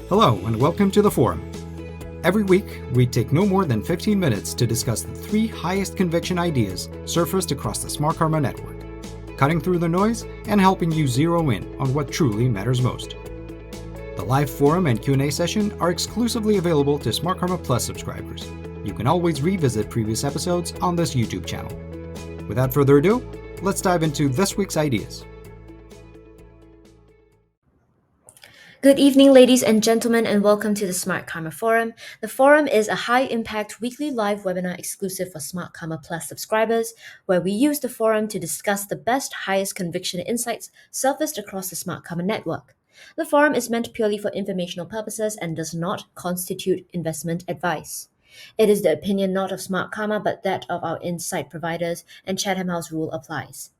Hello and welcome to the Forum. Every week, we take no more than 15 minutes to discuss the 3 highest conviction ideas surfaced across the Smartkarma network, cutting through the noise and helping you zero in on what truly matters most. The live forum and Q&A session are exclusively available to Smartkarma Plus subscribers. You can always revisit previous episodes on this YouTube channel. Without further ado, let's dive into this week's ideas. Good evening, ladies and gentlemen, and welcome to the Smartkarma Forum. The Forum is a high-impact weekly live webinar exclusive for Smartkarma Plus subscribers, where we use the forum to discuss the best, highest conviction insights surfaced across the Smartkarma network. The forum is meant purely for informational purposes and does not constitute investment advice. It is the opinion not of Smartkarma, but that of our insight providers, and Chatham House rule applies.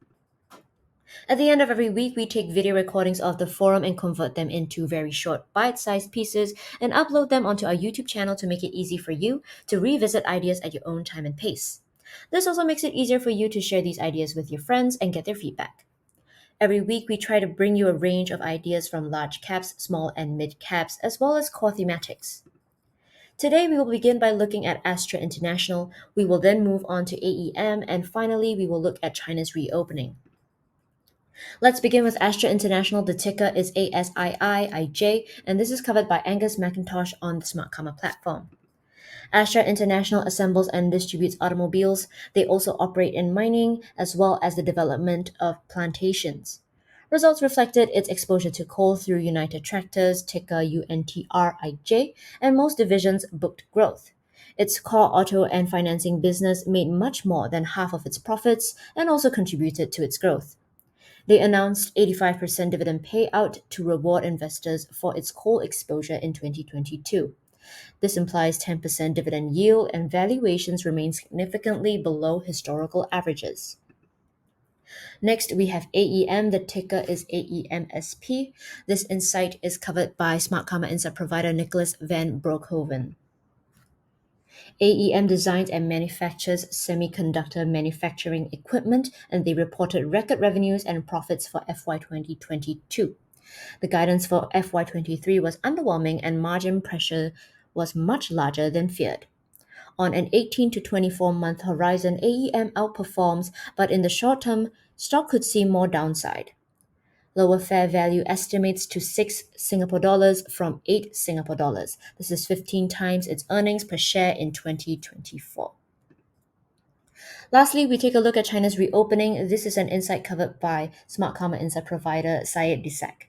At the end of every week, we take video recordings of the forum and convert them into very short, bite-sized pieces and upload them onto our YouTube channel to make it easy for you to revisit ideas at your own time and pace. This also makes it easier for you to share these ideas with your friends and get their feedback. Every week, we try to bring you a range of ideas from large caps, small and mid caps, as well as core thematics. Today, we will begin by looking at Astra International, we will then move on to AEM, and finally, we will look at China's reopening. Let's begin with Astra International. The ticker is ASIIIJ, and this is covered by Angus McIntosh on the Smartkarma platform. Astra International assembles and distributes automobiles. They also operate in mining as well as the development of plantations. Results reflected its exposure to coal through United Tractors, ticker UNTRIJ, and most divisions booked growth. Its core auto and financing business made much more than half of its profits and also contributed to its growth. They announced 85% dividend payout to reward investors for its coal exposure in 2022. This implies 10% dividend yield, and valuations remain significantly below historical averages. Next, we have AEM. The ticker is AEMSP. This insight is covered by Smartkarma insight provider Nicholas van Broekhoven. AEM designs and manufactures semiconductor manufacturing equipment, and they reported record revenues and profits for FY 2022. The guidance for FY 23 was underwhelming, and margin pressure was much larger than feared. On an 18 to 24-month horizon, AEM outperforms, but in the short term, stock could see more downside. Lower fair value estimates to 6 Singapore dollars from 8 Singapore dollars. This is 15 times its earnings per share in 2024. Lastly, we take a look at China's reopening. This is an insight covered by Smartkarma insight provider Syed Disek.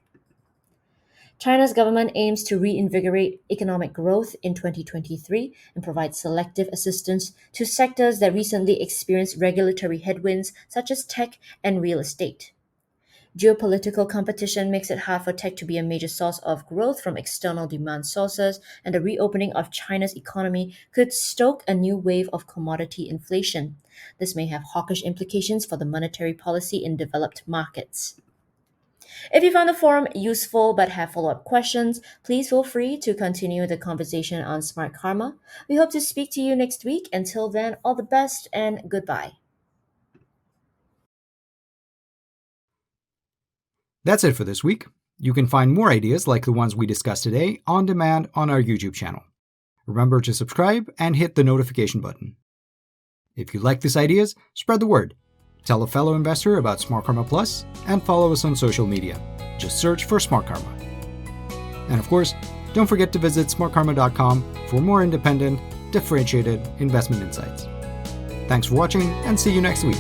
China's government aims to reinvigorate economic growth in 2023 and provide selective assistance to sectors that recently experienced regulatory headwinds such as tech and real estate. Geopolitical competition makes it hard for tech to be a major source of growth from external demand sources, and the reopening of China's economy could stoke a new wave of commodity inflation. This may have hawkish implications for the monetary policy in developed markets. If you found the forum useful but have follow-up questions, please feel free to continue the conversation on Smartkarma. We hope to speak to you next week. Until then, all the best and goodbye. That's it for this week. You can find more ideas like the ones we discussed today on demand on our YouTube channel. Remember to subscribe and hit the notification button. If you like these ideas, spread the word. Tell a fellow investor about Smartkarma Plus and follow us on social media. Just search for Smartkarma. And of course, don't forget to visit smartkarma.com for more independent, differentiated investment insights. Thanks for watching and see you next week.